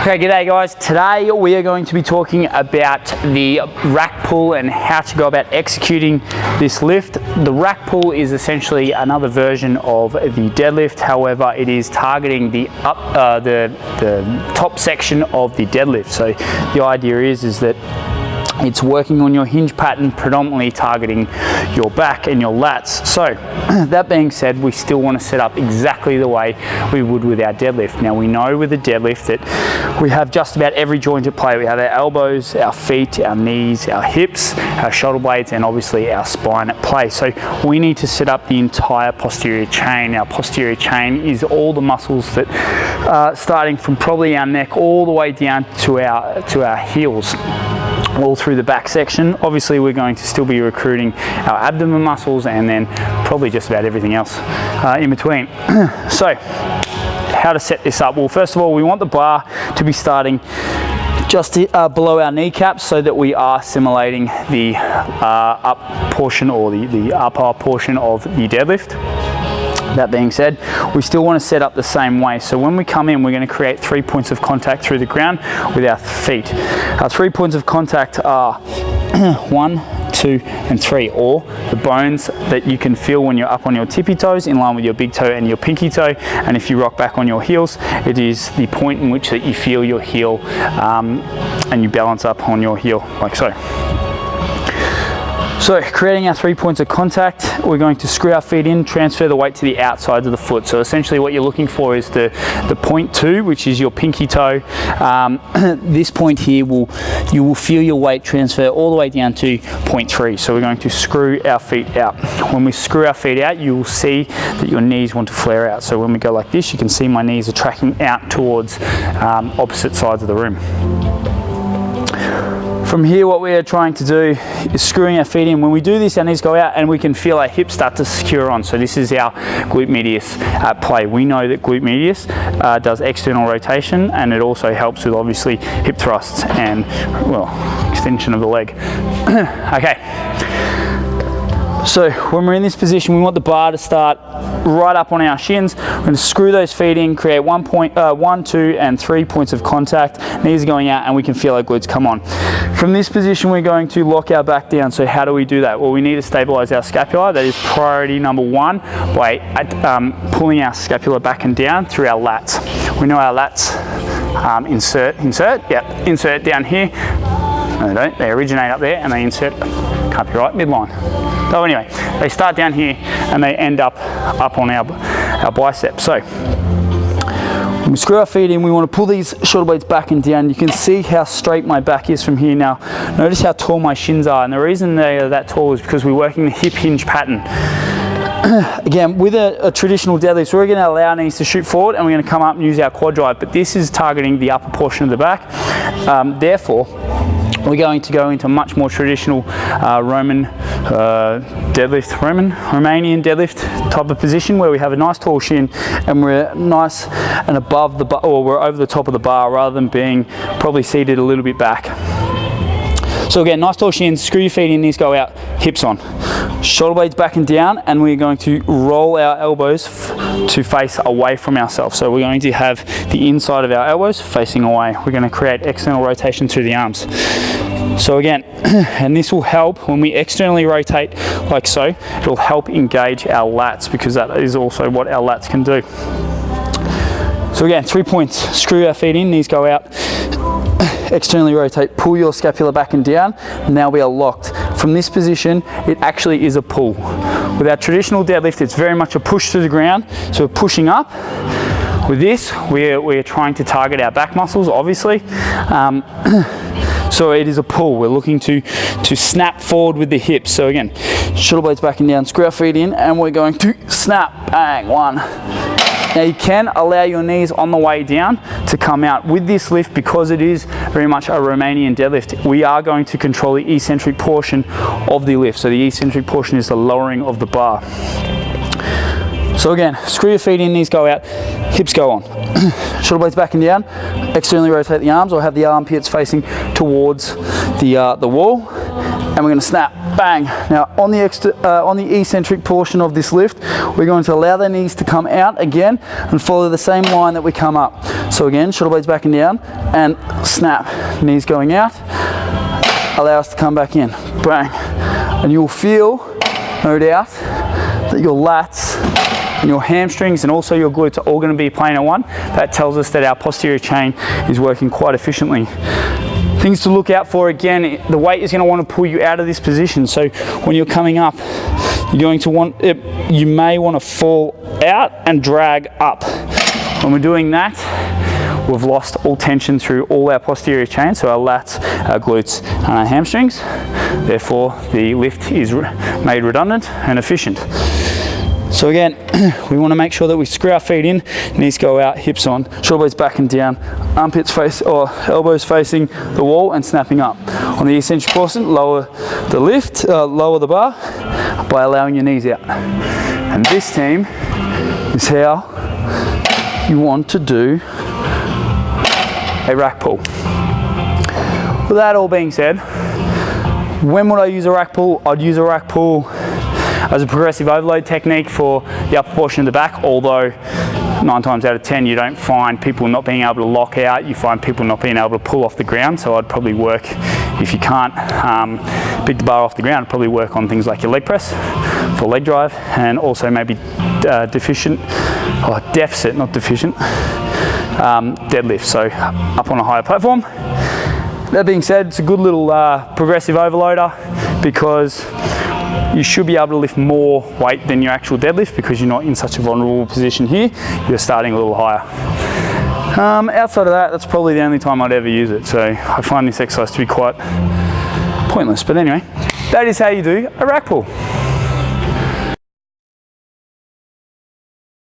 Okay, g'day guys. Today we are going to be talking about the rack pull and how to go about executing this lift. The rack pull is essentially another version of the deadlift. However, it is targeting the top section of the deadlift. So the idea is that it's working on your hinge pattern, predominantly targeting your back and your lats. So that being said, we still want to set up exactly the way we would with our deadlift. Now we know with the deadlift that we have just about every joint at play. We have our elbows, our feet, our knees, our hips, our shoulder blades, and obviously our spine at play. So we need to set up the entire posterior chain. Our posterior chain is all the muscles that starting from probably our neck all the way down to our heels, all through the back section. Obviously we're going to still be recruiting our abdomen muscles and then probably just about everything else in between. So how to set this up? Well, first of all, we want the bar to be starting just below our kneecaps so that we are simulating the up portion or the upper portion of the deadlift. That being said, we still want to set up the same way. So when we come in, we're going to create 3 points of contact through the ground with our feet. Our 3 points of contact are 1, 2, and 3, or the bones that you can feel when you're up on your tippy toes in line with your big toe and your pinky toe. And if you rock back on your heels, it is the point in which that you feel your heel and you balance up on your heel like so. So creating our 3 points of contact, we're going to screw our feet in, transfer the weight to the outsides of the foot. So essentially what you're looking for is the point 2, which is your pinky toe. This point here, you will feel your weight transfer all the way down to point 3. So we're going to screw our feet out. When we screw our feet out, you will see that your knees want to flare out. So when we go like this, you can see my knees are tracking out towards opposite sides of the room. From here, what we are trying to do is screwing our feet in. When we do this, our knees go out and we can feel our hips start to secure on. So this is our glute medius at play. We know that glute medius does external rotation, and it also helps with obviously hip thrusts and, well, extension of the leg. Okay. So when we're in this position, we want the bar to start right up on our shins. We're going to screw those feet in, create 1, 2, and 3 points of contact. Knees are going out and we can feel our glutes come on. From this position, we're going to lock our back down. So how do we do that? Well, we need to stabilize our scapula. That is priority number 1 by pulling our scapula back and down through our lats. We know our lats insert down here. No, they don't. They originate up there and they insert, can't be right, midline. So anyway, they start down here and they end up on our biceps. So when we screw our feet in, we want to pull these shoulder blades back and down. You can see how straight my back is from here. Now, notice how tall my shins are. And the reason they are that tall is because we're working the hip hinge pattern. Again, with a traditional deadlift, so we're going to allow our knees to shoot forward and we're going to come up and use our quad drive. But this is targeting the upper portion of the back. Therefore, we're going to go into much more traditional Romanian deadlift type of position where we have a nice tall shin and we're nice and above the bar, or we're over the top of the bar rather than being probably seated a little bit back. So again, nice tall shins, screw your feet in, knees go out, hips on. Shoulder blades back and down, and we're going to roll our elbows to face away from ourselves. So we're going to have the inside of our elbows facing away. We're going to create external rotation through the arms. So again, and this will help when we externally rotate like so, it'll help engage our lats because that is also what our lats can do. So again, 3 points, screw our feet in, knees go out, externally rotate, pull your scapula back and down. Now we are locked. From this position, it actually is a pull. With our traditional deadlift, it's very much a push to the ground. So we're pushing up. With this, we're trying to target our back muscles, obviously. So it is a pull. We're looking to snap forward with the hips. So again, shoulder blades back and down, screw our feet in, and we're going to snap, bang, 1. Now you can allow your knees on the way down to come out. With this lift, because it is very much a Romanian deadlift, we are going to control the eccentric portion of the lift. So the eccentric portion is the lowering of the bar. So again, screw your feet in, knees go out, hips go on. Shoulder blades back and down, externally rotate the arms or have the armpits facing towards the wall. And we're going to snap, bang. Now on the eccentric portion of this lift, we're going to allow the knees to come out again and follow the same line that we come up. So again, shoulder blades back and down, and snap, knees going out, allow us to come back in, bang. And you'll feel, no doubt, that your lats and your hamstrings and also your glutes are all going to be playing at one. That tells us that our posterior chain is working quite efficiently. Things to look out for, again, the weight is going to want to pull you out of this position. So when you're coming up, you're going to want it, you may want to fall out and drag up. When we're doing that, we've lost all tension through all our posterior chain, so our lats, our glutes, and our hamstrings. Therefore, the lift is made redundant and efficient. So again, we want to make sure that we screw our feet in, knees go out, hips on, shoulder blades back and down, armpits face or elbows facing the wall and snapping up. On the eccentric portion, lower the lift, lower the bar by allowing your knees out. And this team is how you want to do a rack pull. With that all being said, when would I use a rack pull? I'd use a rack pull as a progressive overload technique for the upper portion of the back, although 9 times out of 10 you don't find people not being able to lock out, you find people not being able to pull off the ground. So I'd probably work, if you can't pick the bar off the ground, I'd probably work on things like your leg press for leg drive, and also maybe deficit, not deficient, deadlift, so up on a higher platform. That being said, it's a good little progressive overloader because you should be able to lift more weight than your actual deadlift because you're not in such a vulnerable position here. You're starting a little higher. Outside of that, that's probably the only time I'd ever use it. So I find this exercise to be quite pointless. But anyway, that is how you do a rack pull.